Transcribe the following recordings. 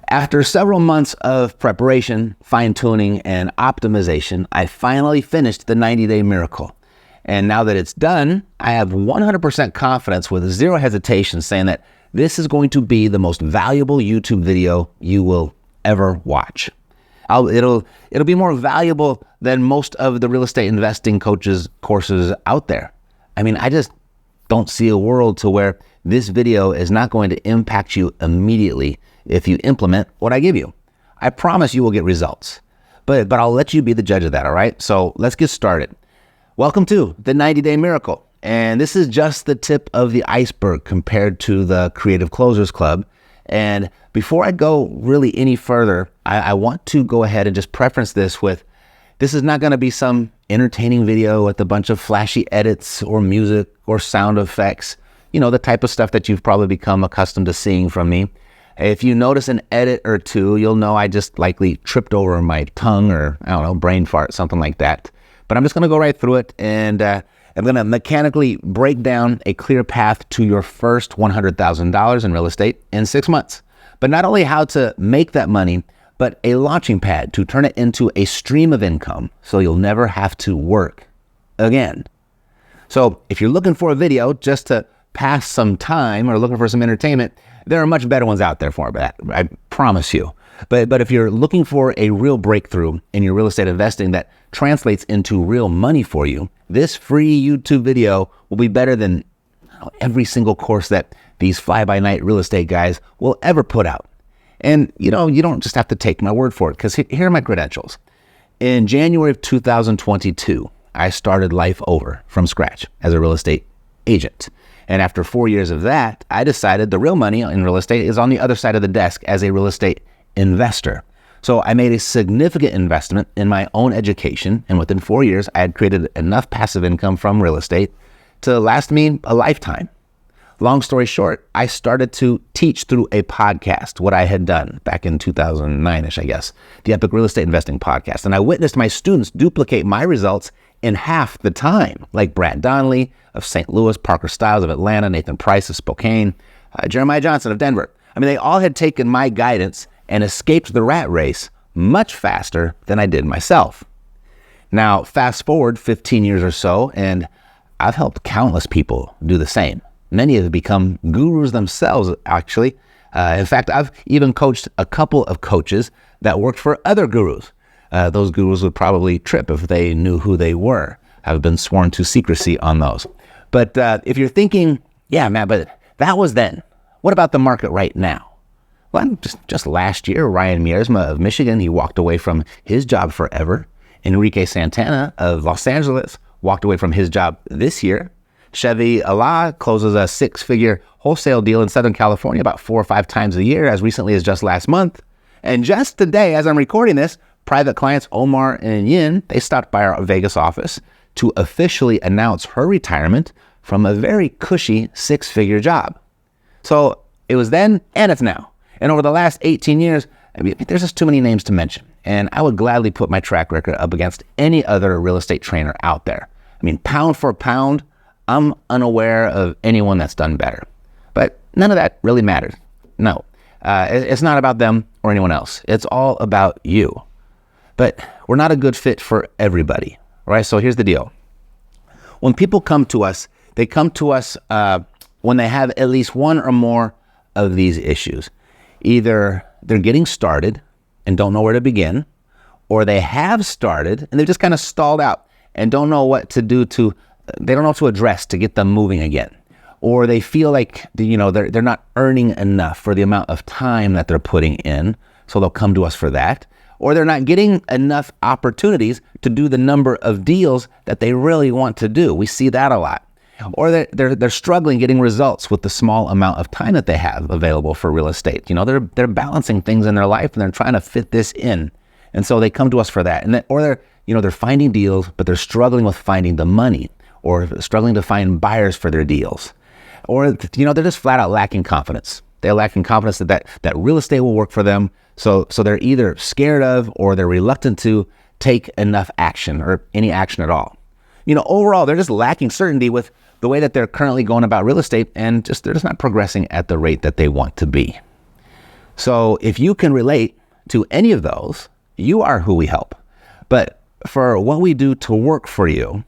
After several months of preparation, fine-tuning, and optimization, I finally finished the 90-day miracle. And now that it's done, I have 100% confidence with zero hesitation saying that this is going to be the most valuable YouTube video you will ever watch. It'll be more valuable than most of the real estate investing coaches courses out there. I mean, I just don't see a world to where this video is not going to impact you immediately if you implement what I give you. I promise you will get results, but I'll let you be the judge of that, all right? So let's get started. Welcome to the 90-Day Miracle. And this is just the tip of the iceberg compared to the Creative Closers Club. And before I go really any further, I want to go ahead and just preference this with, this is not going to be some entertaining video with a bunch of flashy edits or music or sound effects, you know, the type of stuff that you've probably become accustomed to seeing from me. If you notice an edit or two, you'll know I just likely tripped over my tongue or, I don't know, brain fart, something like that. But I'm just going to go right through it, and I'm going to mechanically break down a clear path to your first $100,000 in real estate in 6 months. But not only how to make that money, but a launching pad to turn it into a stream of income so you'll never have to work again. So if you're looking for a video just to pass some time or looking for some entertainment, there are much better ones out there for that, I promise you. But if you're looking for a real breakthrough in your real estate investing that translates into real money for you, this free YouTube video will be better than every single course that these fly-by-night real estate guys will ever put out. And you don't just have to take my word for it, because here are my credentials. In January of 2022, I started life over from scratch as a real estate agent. And after 4 years of that, I decided the real money in real estate is on the other side of the desk as a real estate investor. So I made a significant investment in my own education, and within 4 years, I had created enough passive income from real estate to last me a lifetime. Long story short, I started to teach through a podcast what I had done back in 2009-ish, I guess, the Epic Real Estate Investing Podcast. And I witnessed my students duplicate my results in half the time, like Brad Donnelly of St. Louis, Parker Stiles of Atlanta, Nathan Price of Spokane, Jeremiah Johnson of Denver. I mean, they all had taken my guidance and escaped the rat race much faster than I did myself. Now, fast forward 15 years or so, and I've helped countless people do the same. Many have become gurus themselves, actually. In fact, I've even coached a couple of coaches that worked for other gurus. Those gurus would probably trip if they knew who they were. I've been sworn to secrecy on those. But if you're thinking, yeah, Matt, but that was then. What about the market right now? Well, just last year, Ryan Miersma of Michigan, he walked away from his job forever. Enrique Santana of Los Angeles walked away from his job this year. Chevy Allah closes a 6-figure wholesale deal in Southern California about 4 or 5 times a year, as recently as just last month. And just today, as I'm recording this, private clients Omar and Yin, they stopped by our Vegas office to officially announce her retirement from a very cushy 6-figure job. So it was then and it's now. And over the last 18 years, I mean, there's just too many names to mention. And I would gladly put my track record up against any other real estate trainer out there. I mean, pound for pound, I'm unaware of anyone that's done better. But none of that really matters. No, it's not about them or anyone else. It's all about you. But we're not a good fit for everybody, right? So here's the deal. When people come to us, they come to us when they have at least one or more of these issues. Either they're getting started and don't know where to begin, or they have started and they've just kind of stalled out and don't know what to do they don't know what to address to get them moving again. Or they feel like, they're not earning enough for the amount of time that they're putting in, so they'll come to us for that. Or they're not getting enough opportunities to do the number of deals that they really want to do. We see that a lot. Or they're struggling getting results with the small amount of time that they have available for real estate. They're balancing things in their life and they're trying to fit this in. And so they come to us for that. Or they're finding deals, but they're struggling with finding the money, or struggling to find buyers for their deals. Or, they're just flat out lacking confidence. They're lacking confidence that real estate will work for them. So they're either scared of, or they're reluctant to take enough action or any action at all. Overall, they're just lacking certainty with the way that they're currently going about real estate, and they're just not progressing at the rate that they want to be. So if you can relate to any of those, you are who we help. But for what we do to work for you,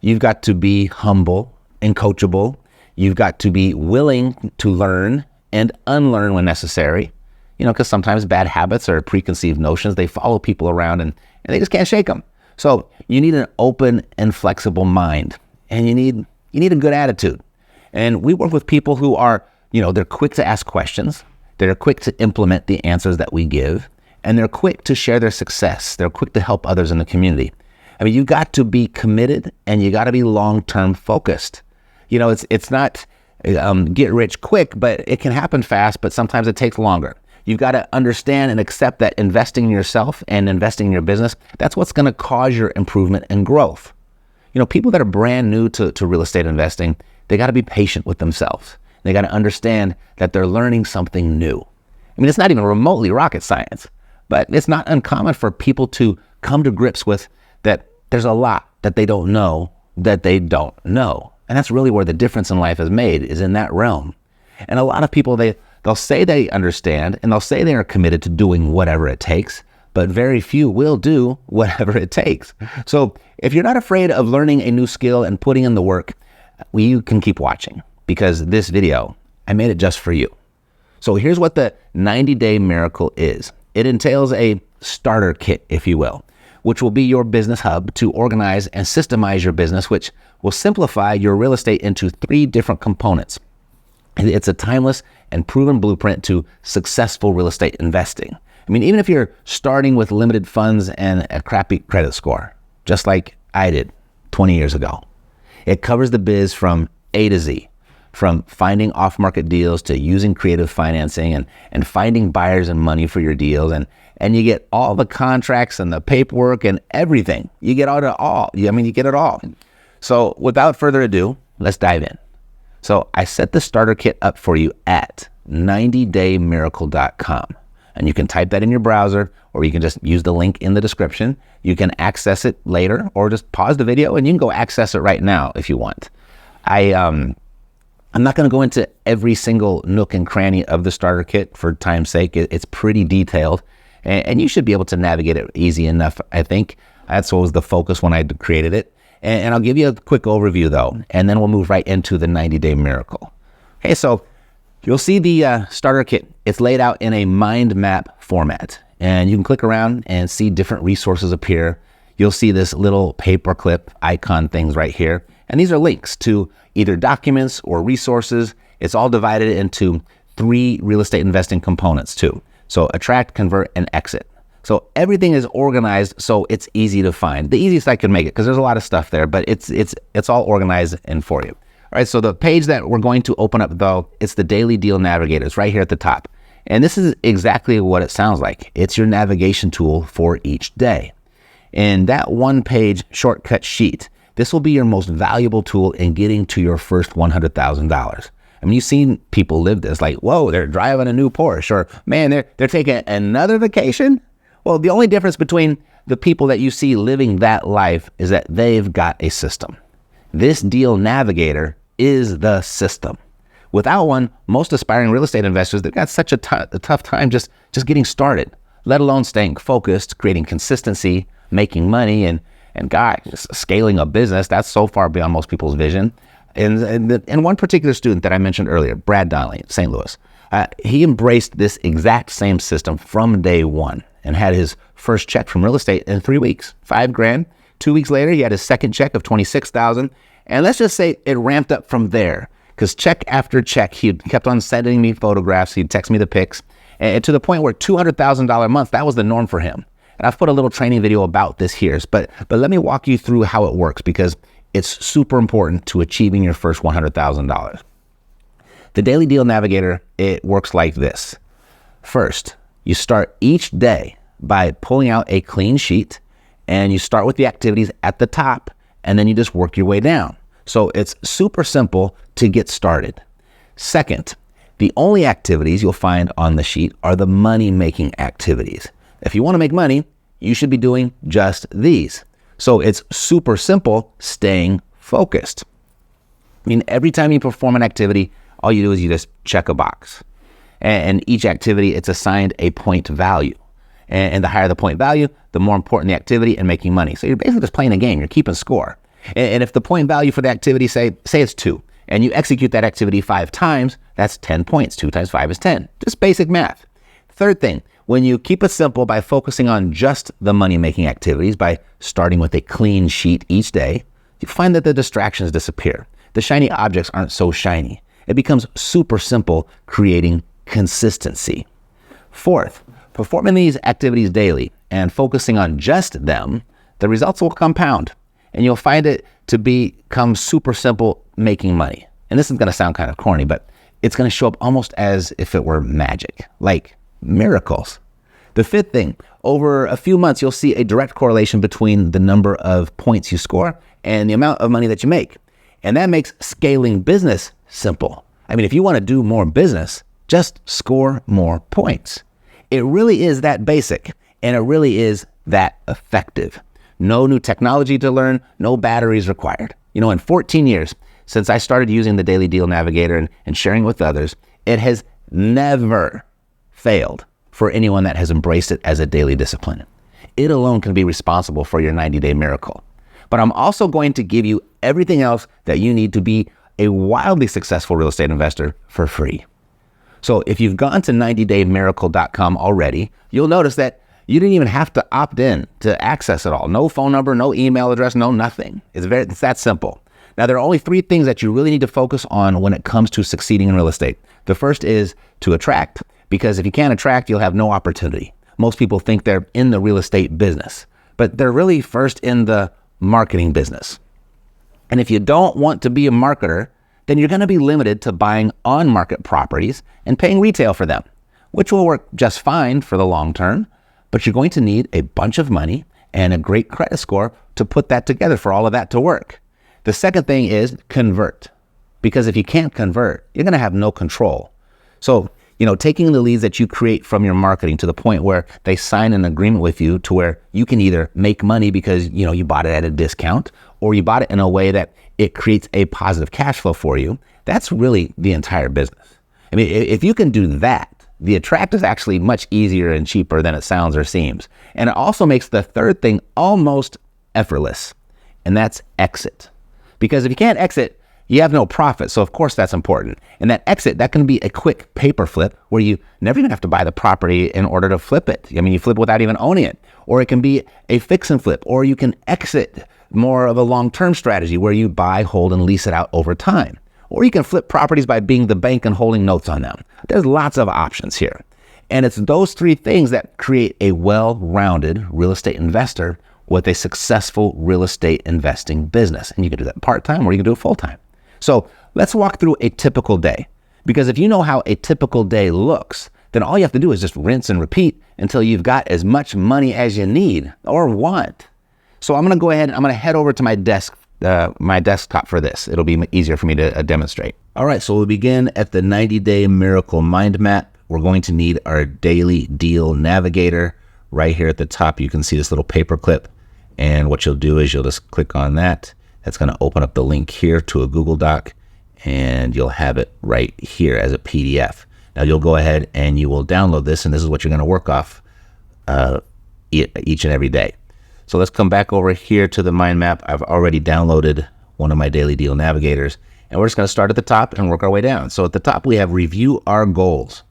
you've got to be humble and coachable. You've got to be willing to learn and unlearn when necessary. Because sometimes bad habits or preconceived notions, they follow people around and they just can't shake them. So you need an open and flexible mind, and you need a good attitude. And we work with people who are, they're quick to ask questions. They're quick to implement the answers that we give, and they're quick to share their success. They're quick to help others in the community. I mean, you got to be committed, and you got to be long-term focused. It's not get rich quick, but it can happen fast, but sometimes it takes longer. You've got to understand and accept that investing in yourself and investing in your business, that's what's going to cause your improvement and growth. People that are brand new to real estate investing, they got to be patient with themselves. They got to understand that they're learning something new. I mean, it's not even remotely rocket science, but it's not uncommon for people to come to grips with that there's a lot that they don't know that they don't know. And that's really where the difference in life is made, is in that realm. And a lot of people, they'll say they understand and they'll say they are committed to doing whatever it takes, but very few will do whatever it takes. So if you're not afraid of learning a new skill and putting in the work, you can keep watching, because this video, I made it just for you. So here's what the 90-day miracle is. It entails a starter kit, if you will, which will be your business hub to organize and systemize your business, which will simplify your real estate into 3 different components. It's a timeless and proven blueprint to successful real estate investing. I mean, even if you're starting with limited funds and a crappy credit score, just like I did 20 years ago, it covers the biz from A to Z, from finding off-market deals to using creative financing and finding buyers and money for your deals. And you get all the contracts and the paperwork and everything. You get you get it all. So without further ado, let's dive in. So I set the starter kit up for you at 90daymiracle.com. And you can type that in your browser, or you can just use the link in the description. You can access it later, or just pause the video and you can go access it right now if you want. I'm not going to go into every single nook and cranny of the starter kit for time's sake. It's pretty detailed, and you should be able to navigate it easy enough, I think. That's what was the focus when I created it. And I'll give you a quick overview, though, and then we'll move right into the 90-day miracle. Okay, so you'll see the starter kit. It's laid out in a mind map format, and you can click around and see different resources appear. You'll see this little paperclip icon things right here, and these are links to either documents or resources. It's all divided into 3 real estate investing components, too. So attract, convert, and exit. So everything is organized so it's easy to find. The easiest I can make it, because there's a lot of stuff there, but it's all organized and for you. All right, so the page that we're going to open up, though, it's the Daily Deal Navigator. It's right here at the top. And this is exactly what it sounds like. It's your navigation tool for each day. In that one-page shortcut sheet, this will be your most valuable tool in getting to your first $100,000. I mean, you've seen people live this, like, whoa, they're driving a new Porsche, or man, they're taking another vacation. Well, the only difference between the people that you see living that life is that they've got a system. This Deal Navigator is the system. Without one, most aspiring real estate investors, they've got such a tough time just getting started, let alone staying focused, creating consistency, making money, and just scaling a business. That's so far beyond most people's vision. And one particular student that I mentioned earlier, Brad Donnelly, St. Louis, he embraced this exact same system from day one and had his first check from real estate in 3 weeks, $5,000. 2 weeks later, he had his second check of $26,000. And let's just say it ramped up from there, because check after check, he kept on sending me photographs. He'd text me the pics, and to the point where $200,000 a month, that was the norm for him. And I've put a little training video about this here, but let me walk you through how it works, because it's super important to achieving your first $100,000. The Daily Deal Navigator, it works like this. First, you start each day by pulling out a clean sheet, and you start with the activities at the top, and then you just work your way down. So it's super simple to get started. Second, the only activities you'll find on the sheet are the money-making activities. If you want to make money, you should be doing just these. So it's super simple staying focused. I mean, every time you perform an activity, all you do is you just check a box. And each activity, it's assigned a point value. And the higher the point value, the more important the activity and making money. So you're basically just playing a game. You're keeping score. And if the point value for the activity, say it's 2, and you execute that activity 5 times, that's 10 points. 2 times 5 is 10. Just basic math. Third thing, when you keep it simple by focusing on just the money-making activities, by starting with a clean sheet each day, you find that the distractions disappear. The shiny objects aren't so shiny. It becomes super simple, creating consistency. Fourth, performing these activities daily and focusing on just them, the results will compound. And you'll find it to become super simple making money. And this is going to sound kind of corny, but it's going to show up almost as if it were magic, like miracles. The fifth thing, over a few months, you'll see a direct correlation between the number of points you score and the amount of money that you make. And that makes scaling business simple. I mean, if you want to do more business, just score more points. It really is that basic, and it really is that effective. No new technology to learn, no batteries required. In 14 years since I started using the Daily Deal Navigator and sharing it with others, it has never failed for anyone that has embraced it as a daily discipline. It alone can be responsible for your 90-day miracle. But I'm also going to give you everything else that you need to be a wildly successful real estate investor for free. So if you've gone to 90daymiracle.com already, you'll notice that you didn't even have to opt in to access it all. No phone number, no email address, no nothing. It's that simple. Now, there are only 3 things that you really need to focus on when it comes to succeeding in real estate. The first is to attract, because if you can't attract, you'll have no opportunity. Most people think they're in the real estate business, but they're really first in the marketing business. And if you don't want to be a marketer, then you're going to be limited to buying on-market properties and paying retail for them, which will work just fine for the long term. But you're going to need a bunch of money and a great credit score to put that together for all of that to work. The second thing is convert, because if you can't convert, you're going to have no control. So, taking the leads that you create from your marketing to the point where they sign an agreement with you to where you can either make money because, you bought it at a discount, or you bought it in a way that it creates a positive cash flow for you. That's really the entire business. I mean, if you can do that, the attract is actually much easier and cheaper than it sounds or seems. And it also makes the third thing almost effortless, and that's exit. Because if you can't exit, you have no profit. So of course that's important. And that exit, that can be a quick paper flip where you never even have to buy the property in order to flip it. I mean, you flip without even owning it. Or it can be a fix and flip, or you can exit more of a long-term strategy where you buy, hold, and lease it out over time. Or you can flip properties by being the bank and holding notes on them. There's lots of options here. And it's those 3 things that create a well-rounded real estate investor with a successful real estate investing business. And you can do that part-time or you can do it full-time. So let's walk through a typical day. Because if you know how a typical day looks, then all you have to do is just rinse and repeat until you've got as much money as you need or want. So I'm going to go ahead and I'm going to head over to my desktop for this. It'll be easier for me to demonstrate. All right, so we'll begin at the 90-day miracle mind map. We're going to need our daily deal navigator. Right here at the top, you can see this little paper clip. And what you'll do is you'll just click on that. That's going to open up the link here to a Google Doc, and you'll have it right here as a PDF. Now you'll go ahead and you will download this, and this is what you're going to work off each and every day. So let's come back over here to the mind map. I've already downloaded one of my daily deal navigators, and we're just going to start at the top and work our way down. So at the top, we have review our goals.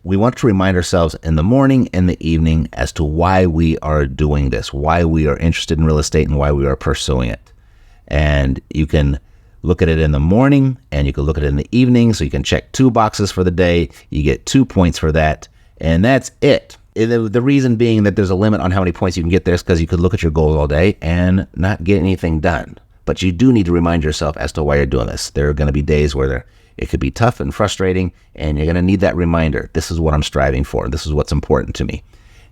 We want to remind ourselves in the morning and the evening as to why we are doing this, why we are interested in real estate, and why we are pursuing it. And you can look at it in the morning and you can look at it in the evening. So you can check 2 boxes for the day. You get 2 points for that. And that's it. The reason being that there's a limit on how many points you can get there is because you could look at your goals all day and not get anything done. But you do need to remind yourself as to why you're doing this. There are going to be days where it could be tough and frustrating, and you're going to need that reminder. This is what I'm striving for. This is what's important to me.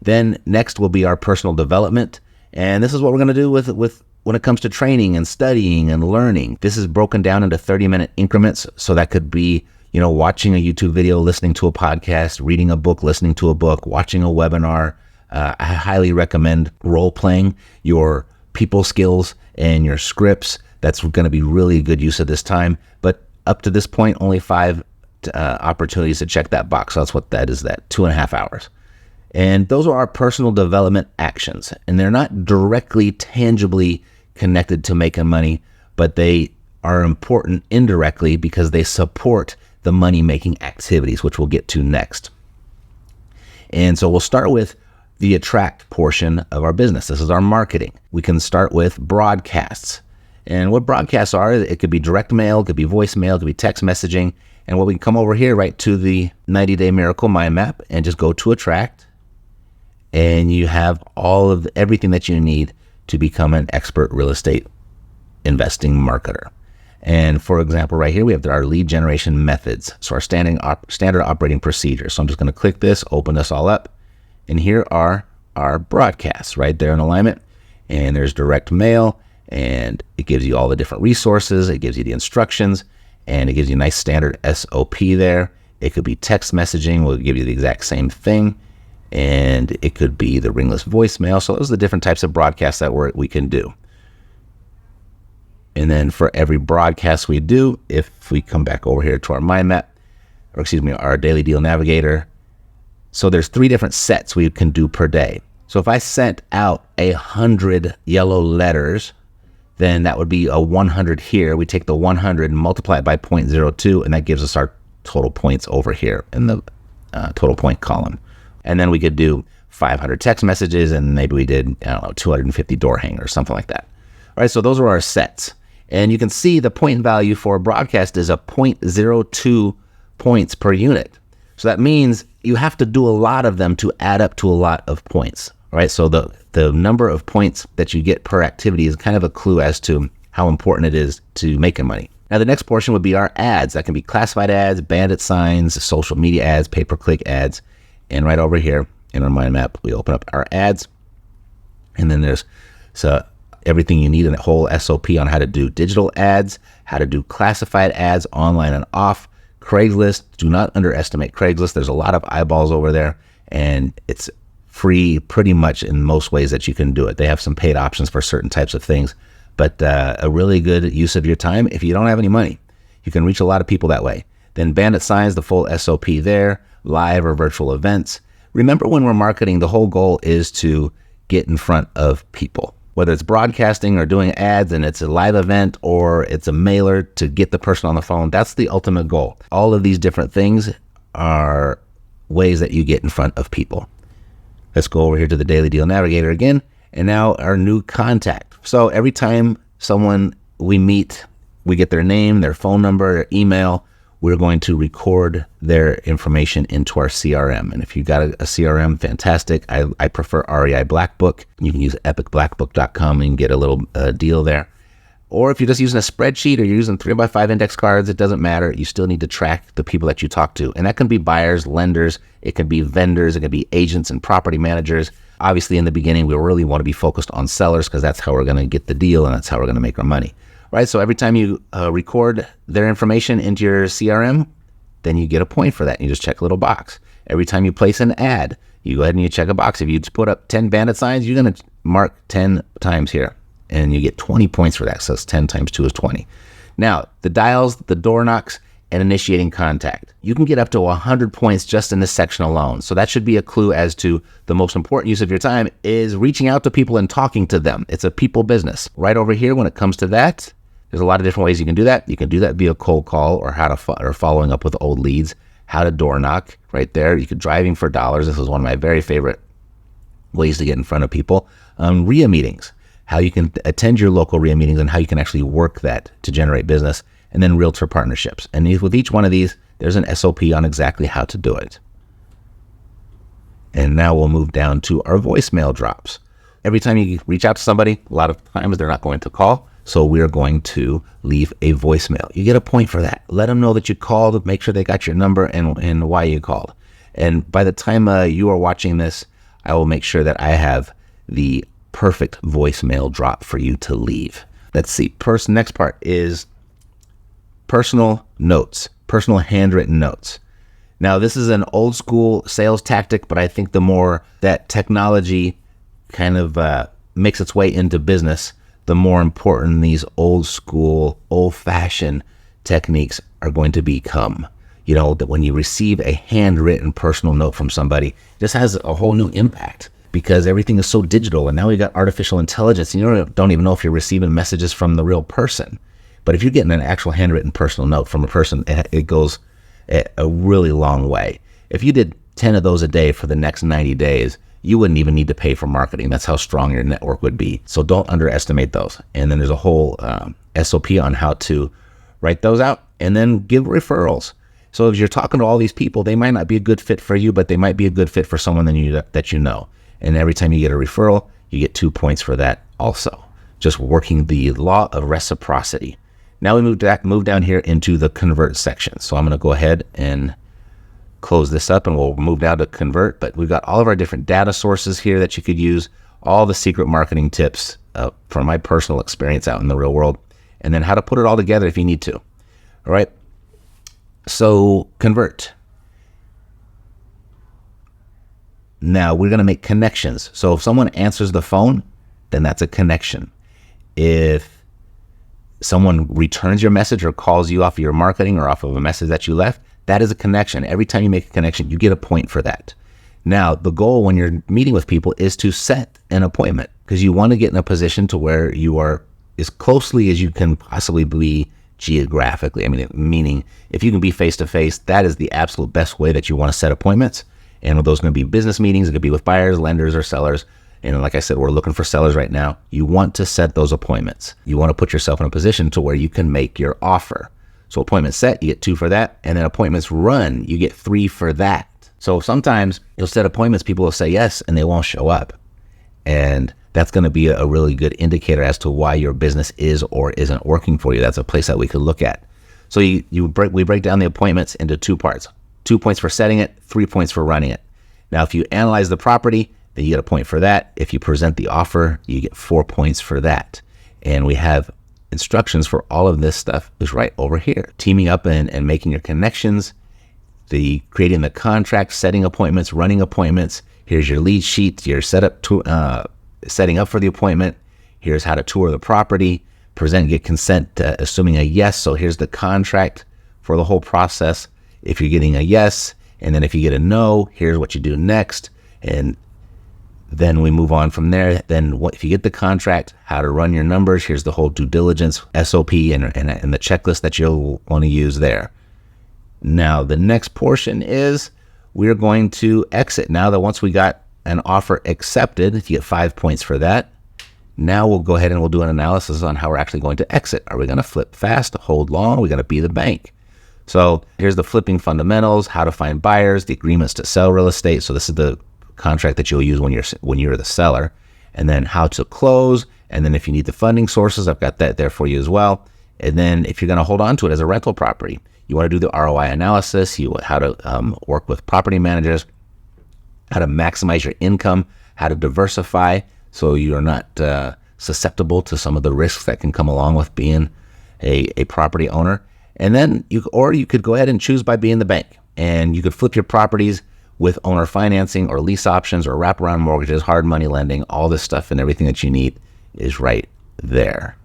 Then next will be our personal development. And this is what we're going to do with when it comes to training and studying and learning. This is broken down into 30-minute increments. So that could be, watching a YouTube video, listening to a podcast, reading a book, listening to a book, watching a webinar. I highly recommend role-playing your people skills and your scripts. That's going to be really good use of this time. But up to this point, only 5 opportunities to check that box. So that's what that is, that 2.5 hours. And those are our personal development actions. And they're not directly, tangibly connected to making money, but they are important indirectly because they support the money-making activities, which we'll get to next. And so we'll start with the attract portion of our business. This is our marketing. We can start with broadcasts. And what broadcasts are, it could be direct mail, it could be voicemail, it could be text messaging. And what we can come over here right to the 90-day miracle mind map and just go to attract. And you have everything that you need to become an expert real estate investing marketer. And for example, right here, we have our lead generation methods. So our standard operating procedures. So I'm just going to click this, open this all up. And here are our broadcasts right there in alignment. And there's direct mail, and it gives you all the different resources. It gives you the instructions, and it gives you a nice standard SOP there. It could be text messaging. We'll give you the exact same thing. And it could be the ringless voicemail. So those are the different types of broadcasts that we can do. And then for every broadcast we do, if we come back over here to our mind map, our daily deal navigator. So there's 3 different sets we can do per day. So if I sent out 100 yellow letters, then that would be a 100 here. We take the 100 and multiply it by 0.02, and that gives us our total points over here in the total point column. And then we could do 500 text messages, and maybe we did, 250 door hangers, something like that. All right, so those are our sets. And you can see the point value for a broadcast is a 0.02 points per unit. So that means you have to do a lot of them to add up to a lot of points, right? So the number of points that you get per activity is kind of a clue as to how important it is to making money. Now, the next portion would be our ads. That can be classified ads, bandit signs, social media ads, pay-per-click ads. And right over here in our mind map, we open up our ads. And then there's everything you need in a whole SOP on how to do digital ads, how to do classified ads online and off. Craigslist, do not underestimate Craigslist. There's a lot of eyeballs over there, and it's free pretty much in most ways that you can do it. They have some paid options for certain types of things, but a really good use of your time. If you don't have any money, you can reach a lot of people that way. Then bandit signs, the full SOP there, live or virtual events. Remember, when we're marketing, the whole goal is to get in front of people. Whether it's broadcasting or doing ads and it's a live event or it's a mailer to get the person on the phone, that's the ultimate goal. All of these different things are ways that you get in front of people. Let's go over here to the Daily Deal Navigator again. And now our new contact. So every time someone we meet, we get their name, their phone number, their email, we're going to record their information into our CRM. And if you've got a CRM, fantastic. I prefer REI Black Book. You can use epicblackbook.com and get a little deal there. Or if you're just using a spreadsheet or you're using 3x5 index cards, it doesn't matter. You still need to track the people that you talk to. And that can be buyers, lenders, it can be vendors, it can be agents and property managers. Obviously, in the beginning, we really want to be focused on sellers because that's how we're going to get the deal and that's how we're going to make our money. Right, so every time you record their information into your CRM, then you get a point for that. You just check a little box. Every time you place an ad, you go ahead and you check a box. If you just put up 10 bandit signs, you're going to mark 10 times here, and you get 20 points for that. So it's 10 times 2 is 20. Now, the dials, the door knocks, and initiating contact. You can get up to 100 points just in this section alone. So that should be a clue as to the most important use of your time is reaching out to people and talking to them. It's a people business. Right over here, when it comes to that, there's a lot of different ways you can do that. You can do that via cold call or or following up with old leads, how to door knock right there. You could driving for dollars. This is one of my very favorite ways to get in front of people. RIA meetings, how you can attend your local RIA meetings and how you can actually work that to generate business. And then realtor partnerships. And with each one of these, there's an SOP on exactly how to do it. And now we'll move down to our voicemail drops. Every time you reach out to somebody, a lot of times they're not going to call. So we're going to leave a voicemail. You get a point for that. Let them know that you called, make sure they got your number and why you called. And by the time you are watching this, I will make sure that I have the perfect voicemail drop for you to leave. Let's see. Next part is personal notes, personal handwritten notes. Now, this is an old school sales tactic, but I think the more that technology kind of makes its way into business, the more important these old school, old fashioned techniques are going to become. that when you receive a handwritten personal note from somebody, it just has a whole new impact because everything is so digital. And now we got artificial intelligence, and you don't even know if you're receiving messages from the real person. But if you're getting an actual handwritten personal note from a person, it goes a really long way. If you did 10 of those a day for the next 90 days, you wouldn't even need to pay for marketing. That's how strong your network would be. So don't underestimate those. And then there's a whole SOP on how to write those out and then give referrals. So if you're talking to all these people, they might not be a good fit for you, but they might be a good fit for someone that you know. And every time you get a referral, you get 2 points for that also. Just working the law of reciprocity. Now we move down here into the convert section. So I'm going to go ahead and close this up and we'll move down to convert. But we've got all of our different data sources here that you could use, all the secret marketing tips from my personal experience out in the real world, and then how to put it all together if you need to. All right. So convert. Now we're going to make connections. So if someone answers the phone, then that's a connection. If someone returns your message or calls you off of your marketing or off of a message that you left, that is a connection. Every time you make a connection, you get a point for that. Now, the goal when you're meeting with people is to set an appointment because you want to get in a position to where you are as closely as you can possibly be geographically. Meaning if you can be face-to-face, that is the absolute best way that you want to set appointments. And those are going to be business meetings. It could be with buyers, lenders, or sellers. And like I said, we're looking for sellers right now. You want to set those appointments. You want to put yourself in a position to where you can make your offer. So appointment set, you get 2 for that. And then appointments run, you get 3 for that. So sometimes you'll set appointments, people will say yes, and they won't show up. And that's going to be a really good indicator as to why your business is or isn't working for you. That's a place that we could look at. So we break down the appointments into 2 parts. 2 points for setting it, 3 points for running it. Now, if you analyze the property, then you get a point for that. If you present the offer, you get 4 points for that. And we have instructions for all of this stuff is right over here. Teaming up and making your connections, creating the contract, setting appointments, running appointments. Here's your lead sheet, your setup to setting up for the appointment. Here's how to tour the property, present, get consent, assuming a yes. So here's the contract for the whole process. If you're getting a yes, and then if you get a no, here's what you do next. And then we move on from there. Then if you get the contract, how to run your numbers, here's the whole due diligence SOP and the checklist that you'll want to use there. Now, the next portion is we're going to exit. Now that once we got an offer accepted, you get 5 points for that. Now we'll go ahead and we'll do an analysis on how we're actually going to exit. Are we going to flip fast, hold long? We're going to be the bank. So here's the flipping fundamentals, how to find buyers, the agreements to sell real estate. So this is the contract that you'll use when you're the seller, and then how to close. And then if you need the funding sources, I've got that there for you as well. And then if you're going to hold on to it as a rental property, you want to do the ROI analysis, how to work with property managers, how to maximize your income, how to diversify so you're not susceptible to some of the risks that can come along with being a property owner. And then you could go ahead and choose by being the bank, and you could flip your properties with owner financing or lease options or wraparound mortgages, hard money lending. All this stuff and everything that you need is right there.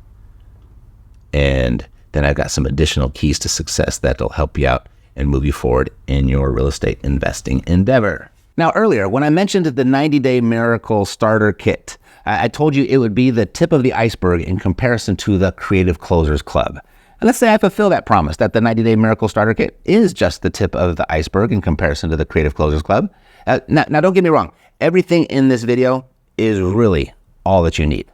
And then I've got some additional keys to success that'll help you out and move you forward in your real estate investing endeavor. Now, earlier, when I mentioned the 90-day miracle starter kit, I told you it would be the tip of the iceberg in comparison to the Creative Closers Club. And let's say I fulfill that promise that the 90-day miracle starter kit is just the tip of the iceberg in comparison to the Creative Closers Club. Now, don't get me wrong. Everything in this video is really all that you need.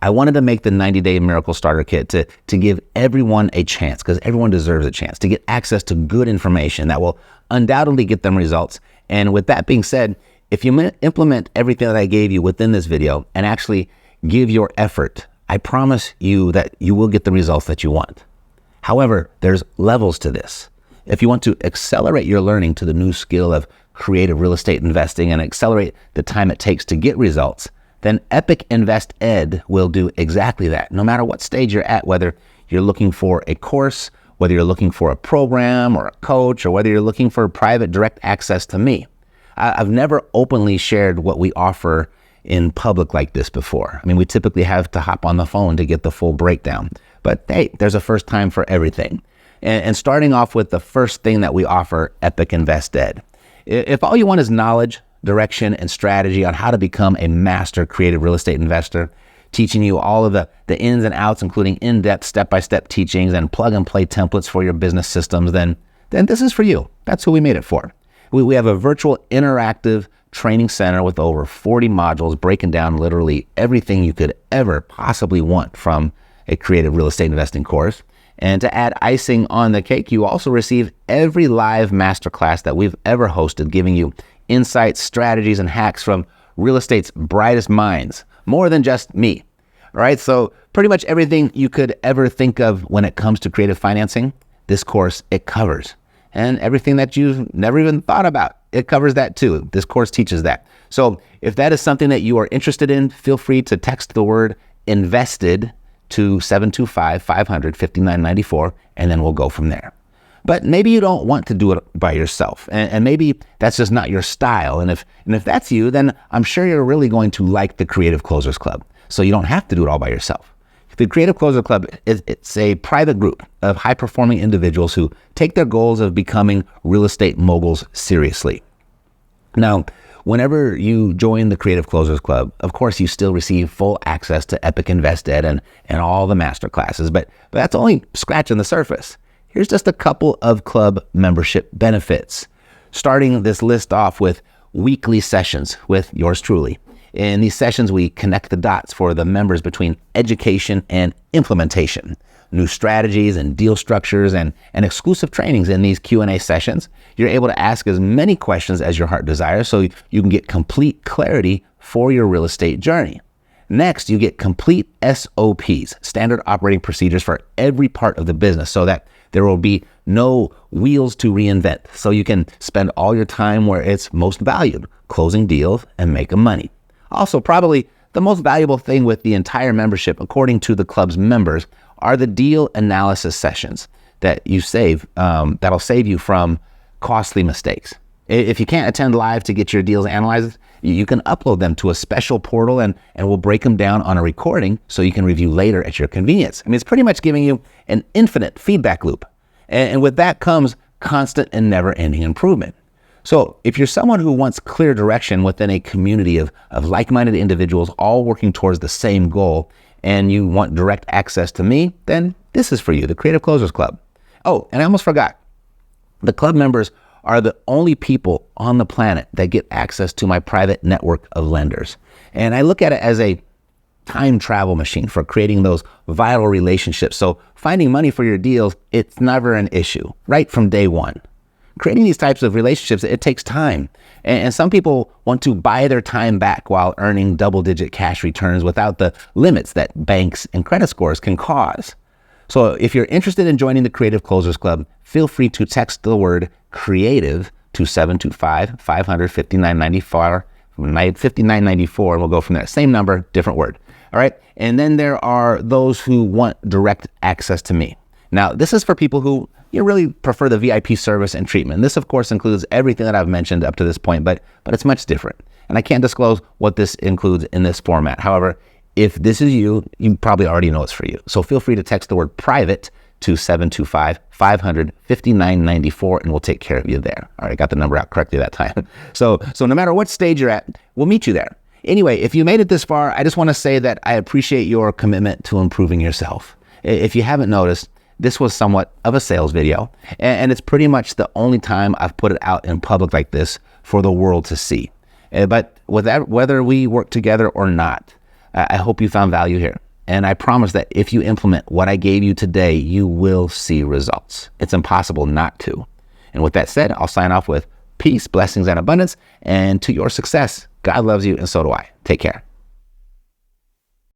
I wanted to make the 90-day miracle starter kit to give everyone a chance, because everyone deserves a chance to get access to good information that will undoubtedly get them results. And with that being said, if you implement everything that I gave you within this video and actually give your effort, I promise you that you will get the results that you want. However, there's levels to this. If you want to accelerate your learning to the new skill of creative real estate investing and accelerate the time it takes to get results, then Epic Invest Ed will do exactly that. No matter what stage you're at, whether you're looking for a course, whether you're looking for a program or a coach, or whether you're looking for private direct access to me. I've never openly shared what we offer in public like this before. I mean, we typically have to hop on the phone to get the full breakdown. But hey, there's a first time for everything. And starting off with the first thing that we offer, Epic Invest Ed. If all you want is knowledge, direction, and strategy on how to become a master creative real estate investor, teaching you all of the ins and outs, including in-depth step-by-step teachings and plug-and-play templates for your business systems, then this is for you. That's who we made it for. We have a virtual interactive training center with over 40 modules breaking down literally everything you could ever possibly want from a creative real estate investing course. And to add icing on the cake, you also receive every live masterclass that we've ever hosted, giving you insights, strategies, and hacks from real estate's brightest minds, more than just me. All right, so pretty much everything you could ever think of when it comes to creative financing, this course, it covers. And everything that you've never even thought about, it covers that too. This course teaches that. So if that is something that you are interested in, feel free to text the word invested to 725-500-5994, and then we'll go from there. But maybe you don't want to do it by yourself, and maybe that's just not your style. And if that's you, then I'm sure you're really going to like the Creative Closers Club. So you don't have to do it all by yourself. The Creative Closer Club it's a private group of high-performing individuals who take their goals of becoming real estate moguls seriously. Now, whenever you join the Creative Closers Club, of course, you still receive full access to Epic Invest Ed and all the master classes, but that's only scratching the surface. Here's just a couple of club membership benefits. Starting this list off with weekly sessions with yours truly. In these sessions, we connect the dots for the members between education and implementation, new strategies and deal structures and exclusive trainings in these Q&A sessions. You're able to ask as many questions as your heart desires so you can get complete clarity for your real estate journey. Next, you get complete SOPs, standard operating procedures for every part of the business so that there will be no wheels to reinvent. So you can spend all your time where it's most valued, closing deals and making money. Also, probably the most valuable thing with the entire membership, according to the club's members, are the deal analysis sessions that you save, that'll save you from costly mistakes. If you can't attend live to get your deals analyzed, you can upload them to a special portal and we'll break them down on a recording so you can review later at your convenience. I mean, it's pretty much giving you an infinite feedback loop. And with that comes constant and never-ending improvement. So if you're someone who wants clear direction within a community of like-minded individuals all working towards the same goal, and you want direct access to me, then this is for you, the Creative Closers Club. Oh, and I almost forgot. The club members are the only people on the planet that get access to my private network of lenders. And I look at it as a time travel machine for creating those vital relationships. So finding money for your deals, it's never an issue, right from day one. Creating these types of relationships, it takes time. And some people want to buy their time back while earning double-digit cash returns without the limits that banks and credit scores can cause. So if you're interested in joining the Creative Closers Club, feel free to text the word creative to 725-500-5994, 5994, and we'll go from there. Same number, different word. All right. And then there are those who want direct access to me. Now, this is for people who really prefer the VIP service and treatment. This, of course, includes everything that I've mentioned up to this point, but it's much different. And I can't disclose what this includes in this format. However, if this is you, you probably already know it's for you. So feel free to text the word private to 725-500-5994, and we'll take care of you there. All right, I got the number out correctly that time. So no matter what stage you're at, we'll meet you there. Anyway, if you made it this far, I just want to say that I appreciate your commitment to improving yourself. If you haven't noticed, this was somewhat of a sales video, and it's pretty much the only time I've put it out in public like this for the world to see. But with that, whether we work together or not, I hope you found value here. And I promise that if you implement what I gave you today, you will see results. It's impossible not to. And with that said, I'll sign off with peace, blessings, and abundance. And to your success, God loves you, and so do I. Take care.